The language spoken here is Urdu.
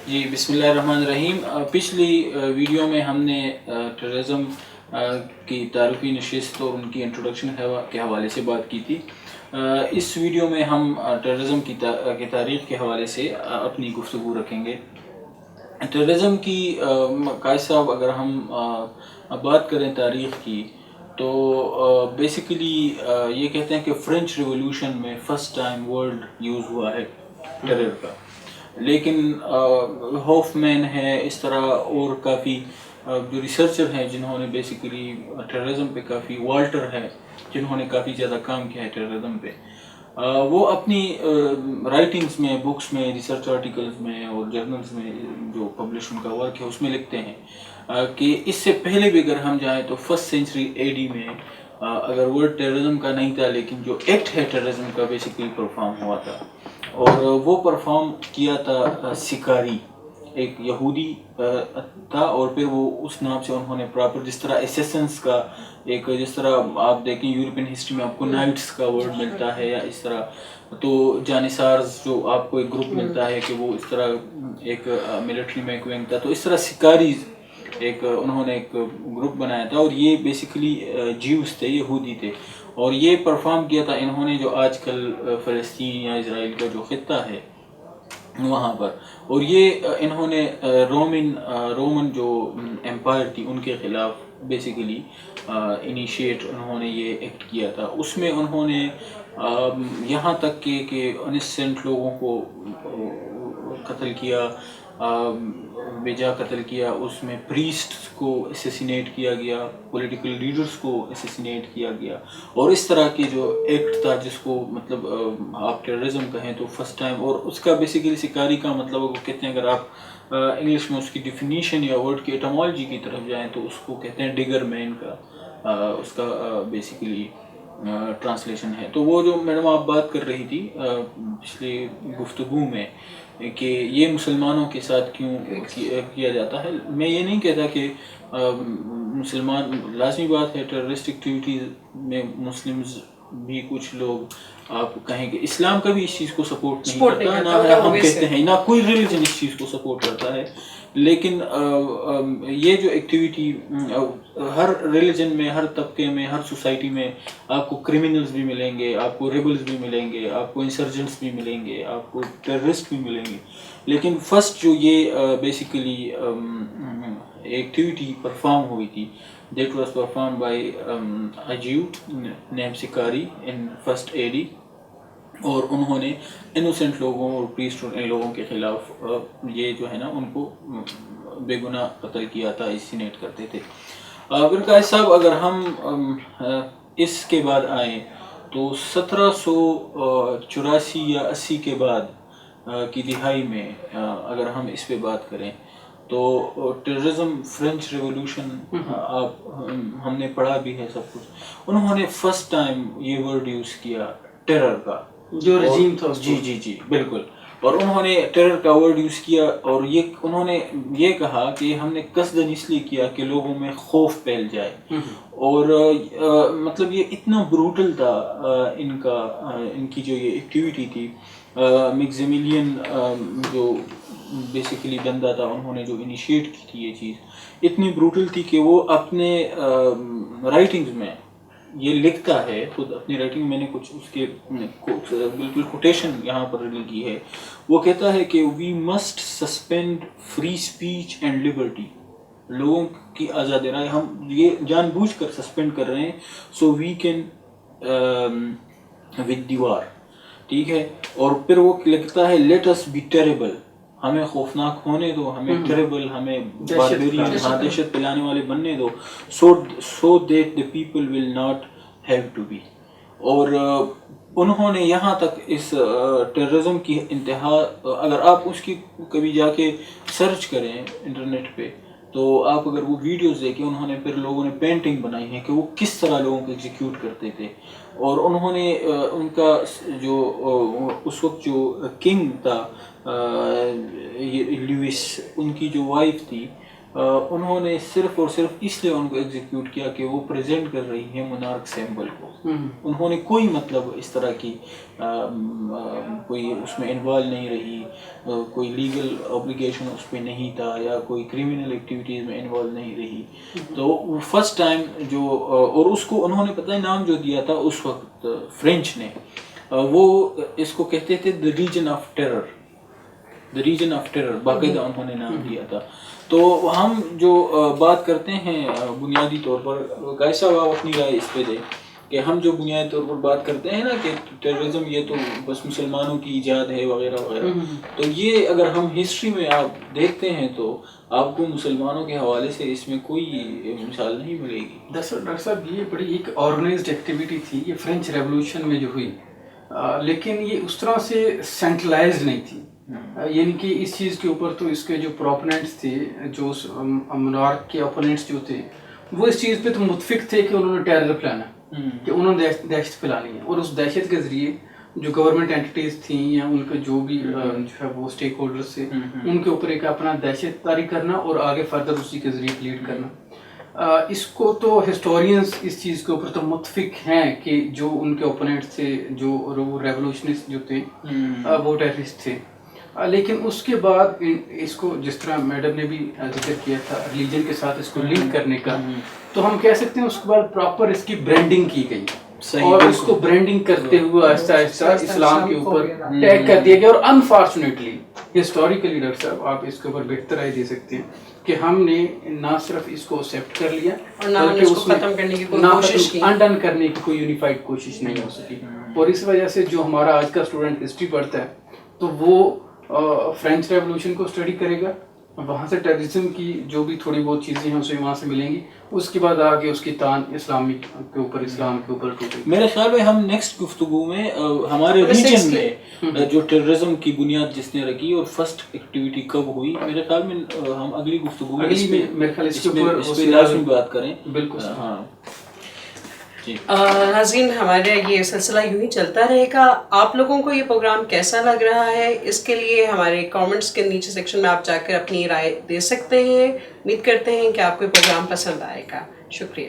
جی بسم اللہ الرحمن الرحیم. پچھلی ویڈیو میں ہم نے ٹیررزم کی تعارفی نشست اور ان کی انٹروڈکشن کے حوالے سے بات کی تھی. اس ویڈیو میں ہم ٹیررزم کی تاریخ کے حوالے سے اپنی گفتگو رکھیں گے. ٹیررزم کی قائد صاحب اگر ہم بات کریں تاریخ کی تو بیسیکلی یہ کہتے ہیں کہ فرینچ ریولوشن میں فرسٹ ٹائم ورڈ یوز ہوا ہے ٹیرر کا. لیکن ہوف مین ہے اس طرح اور کافی جو ریسرچر ہیں جنہوں نے بیسیکلی ٹیررزم پہ کافی، والٹر ہے جنہوں نے کافی زیادہ کام کیا ہے ٹیررزم پہ، وہ اپنی رائٹنگز میں، بکس میں، ریسرچ آرٹیکلز میں اور جرنلز میں جو پبلش ان کا ورک ہے اس میں لکھتے ہیں کہ اس سے پہلے بھی اگر ہم جائیں تو فرسٹ سینچری اے ڈی میں اگر ورڈ ٹیررزم کا نہیں تھا لیکن جو ایکٹ ہے ٹیررزم کا بیسیکلی پرفارم ہوا تھا، اور وہ پرفارم کیا تھا سکاری، ایک یہودی تھا، اور پھر وہ اس نام سے انہوں نے پراپر، جس طرح ایسیسنس کا ایک، جس طرح آپ دیکھیں یورپین ہسٹری میں آپ کو نائٹس کا ورڈ ملتا ہے یا اس طرح، تو جانسارز جو آپ کو ایک گروپ ملتا ہے کہ وہ اس طرح ایک ملٹری میں ایک ونگ تھا، تو اس طرح سکاریز ایک انہوں نے ایک گروپ بنایا تھا، اور یہ بیسیکلی جیوز تھے، یہودی تھے، اور یہ پرفارم کیا تھا انہوں نے جو آج کل فلسطین یا اسرائیل کا جو خطہ ہے وہاں پر. اور یہ انہوں نے رومن جو امپائر تھی ان کے خلاف بیسیکلی انیشیٹ انہوں نے یہ ایکٹ کیا تھا. اس میں انہوں نے یہاں تک کہ انسینٹ لوگوں کو قتل کیا، بے جا قتل کیا، اس میں پریسٹس کو اسیسینیٹ کیا گیا، پولیٹیکل لیڈرز کو اسیسینیٹ کیا گیا، اور اس طرح کی جو ایکٹ تھا جس کو مطلب آپ ٹیررزم کہیں تو فرسٹ ٹائم. اور اس کا بیسیکلی سکاری کا مطلب وہ کہتے ہیں، اگر آپ انگلش میں اس کی ڈیفینیشن یا ورڈ کی ایٹمالوجی کی طرف جائیں تو اس کو کہتے ہیں ڈگر مین کا، اس کا بیسیکلی ٹرانسلیشن ہے. تو وہ جو میڈم آپ بات کر رہی تھی پچھلی گفتگو میں کہ یہ مسلمانوں کے ساتھ کیوں کیا جاتا ہے، میں یہ نہیں کہتا کہ مسلمان، لازمی بات ہے ٹیررسٹ ایکٹیویٹیز میں مسلمز بھی کچھ لوگ، آپ کہیں کہ اسلام کا بھی اس چیز کو سپورٹ نہیں کرتا، نہ ہم کہتے ہیں نہ کوئی ریلیجن اس چیز کو سپورٹ کرتا ہے، لیکن یہ جو ایکٹیویٹی ہر ریلیجن میں، ہر طبقے میں، ہر سوسائٹی میں آپ کو کرمنلز بھی ملیں گے، آپ کو ریبلز بھی ملیں گے، آپ کو انسرجنٹس بھی ملیں گے، آپ کو ٹیررسٹ بھی ملیں گے. لیکن فرسٹ جو یہ بیسیکلی ایکٹیویٹی پرفارم ہوئی تھی، that was perform by Ajio name Sakari in first a D, اور انہوں نے انوسینٹ لوگوں اور پریسٹ لوگوں کے خلاف یہ جو ہے نا ان کو بے گناہ قتل کیا تھا، اسینیٹ کرتے تھے. پھر قائد صاحب اگر ہم اس کے بعد آئیں تو 1784 یا 80 کے بعد کی دہائی میں اگر ہم اس پہ بات کریں تو ٹیررزم، فرینچ ریولوشن، ہم نے پڑھا بھی ہے سب کچھ، انہوں نے فرسٹ ٹائم یہ ورڈ یوز کیا ٹیرر کا، جو رجیم تھا. جی بالکل. اور انہوں نے ٹیرر کا ورڈ یوز کیا، اور یہ انہوں نے یہ کہا کہ ہم نے قصداً اس لیے کیا کہ لوگوں میں خوف پھیل جائے. اور مطلب یہ اتنا بروٹل تھا ان کی جو یہ ایکٹیویٹی تھی. میکزیمیلین جو بیسیکلی بندہ تھا، انہوں نے جو انیشیٹ کی تھی یہ چیز اتنی بروٹل تھی کہ وہ اپنے رائٹنگز میں یہ لکھتا ہے، خود اپنی رائٹنگ میں نے کچھ اس کے بالکل کوٹیشن یہاں پر ریڈی کی ہے. وہ کہتا ہے کہ we must suspend free speech and liberty, لوگوں کی آزادی رائے ہم یہ جان بوجھ کر سسپینڈ کر رہے ہیں، سو وی کین ود دی وار. ٹھیک ہے. اور پھر وہ لکھتا ہے لیٹ اس بی ٹیریبل، ہمیں خوفناک ہونے دو، ہمیں ٹیریبل، ہمیں باربیرین، دہشت پلانے والے بننے دو، so that the people will not have to be. اور انہوں نے یہاں تک اس ٹیررزم کی انتہا، اگر آپ اس کی کبھی جا کے سرچ کریں انٹرنیٹ پہ تو آپ اگر وہ ویڈیوز دیکھیں، انہوں نے پھر لوگوں نے پینٹنگ بنائی ہیں کہ وہ کس طرح لوگوں کو ایگزیکیوٹ کرتے تھے. اور انہوں نے ان کا جو اس وقت جو کنگ تھا لیوس، ان کی جو وائف تھی انہوں نے صرف اور صرف اس لیے ان کو ایگزیکیوٹ کیا کہ وہ پریزنٹ کر رہی ہیں منارک سیمبل کو. انہوں نے کوئی مطلب اس طرح کی کوئی اس میں انوالو نہیں رہی, کوئی لیگل اوبلیگیشن اس پہ نہیں تھا یا کوئی کرمنل ایکٹیویٹیز میں انوالو نہیں رہی. تو فرسٹ ٹائم جو اور اس کو انہوں نے پتہ ہے نام جو دیا تھا اس وقت فرینچ نے, وہ اس کو کہتے تھے the region of terror, the region of terror باقاعدہ انہوں نے نام دیا تھا. تو ہم جو بات کرتے ہیں بنیادی طور پر, کیسا آپ اپنی رائے اس پہ دیں کہ ہم جو بنیادی طور پر بات کرتے ہیں نا کہ ٹیررزم یہ تو بس مسلمانوں کی ایجاد ہے وغیرہ وغیرہ, تو یہ اگر ہم ہسٹری میں آپ دیکھتے ہیں تو آپ کو مسلمانوں کے حوالے سے اس میں کوئی مثال نہیں ملے گی. ڈاکٹر صاحب یہ بڑی ایک آرگنائزڈ ایکٹیویٹی تھی یہ فرینچ ریولوشن میں جو ہوئی, لیکن یہ اس طرح سے سینٹرلائزڈ نہیں تھی. یعنی کہ اس چیز کے اوپر تو اس کے جو پروپوننٹس تھے, جو منارک کے اپوننٹس جو تھے, وہ اس چیز پہ تو متفق تھے کہ انہوں نے ٹیرر پلانا, کہ انہوں نے دہشت پھیلانی ہے, اور اس دہشت کے ذریعے جو گورنمنٹ اینٹیز تھیں یا ان کے جو بھی جو ہے وہ اسٹیک ہولڈرس تھے, ان کے اوپر ایک اپنا دہشت طاری کرنا اور آگے فردر اسی کے ذریعے لیڈ کرنا. اس کو تو ہسٹورینس اس چیز کے اوپر تو متفق ہیں کہ جو ان کے اوپوننٹس تھے, جو ریولوشنسٹ جو تھے, وہ ٹیررسٹ تھے. لیکن اس کے بعد اس کو جس طرح میڈم نے بھی ذکر کیا تھا ریلیجن کے ساتھ اس کو لنک کرنے کا, تو ہم کہہ سکتے ہیں اس کے بعد پراپر اس کی برانڈنگ کی گئی, اور اس کو برانڈنگ کرتے ہوئے آہستہ آہستہ اسلام کے اوپر ٹیگ کر دیا گیا. اور انفارچونیٹلی ہسٹوریکلی ڈاکٹر صاحب آپ اس کے اوپر بہتر رائے دے سکتے ہیں کہ ہم نے نہ صرف اس کو ایکسیپٹ کر لیا بلکہ اس کو ختم کرنے کی کوشش کی, انڈن کرنے کی کوئی یونیفائڈ کوشش نہیں ہو سکی. اور اس وجہ سے جو ہمارا آج کا اسٹوڈنٹ ہسٹری پڑھتا ہے تو وہ فرینچ ریولوشن کو اسٹڈی کرے گا, وہاں سے ٹیررزم کی جو بھی تھوڑی بہت چیزیں ہیں اسے وہاں سے ملیں گی, اس کے بعد آگے اس کی تان اسلام کے اوپر میرے خیال میں ہم نیکسٹ گفتگو میں ہمارے ریجن میں جو ٹیررزم کی بنیاد جس نے رکھی اور فرسٹ ایکٹیویٹی کب ہوئی, میرے خیال میں ہم اگلی گفتگو میں اس پہ لازمی بات کریں. بالکل. ہاں ناظرین, ہمارا یہ سلسلہ یوں ہی چلتا رہے گا. آپ لوگوں کو یہ پروگرام کیسا لگ رہا ہے, اس کے لیے ہمارے کامنٹس کے نیچے سیکشن میں آپ جا کر اپنی رائے دے سکتے ہیں. امید کرتے ہیں کہ آپ کو یہ پروگرام پسند آئے گا. شکریہ.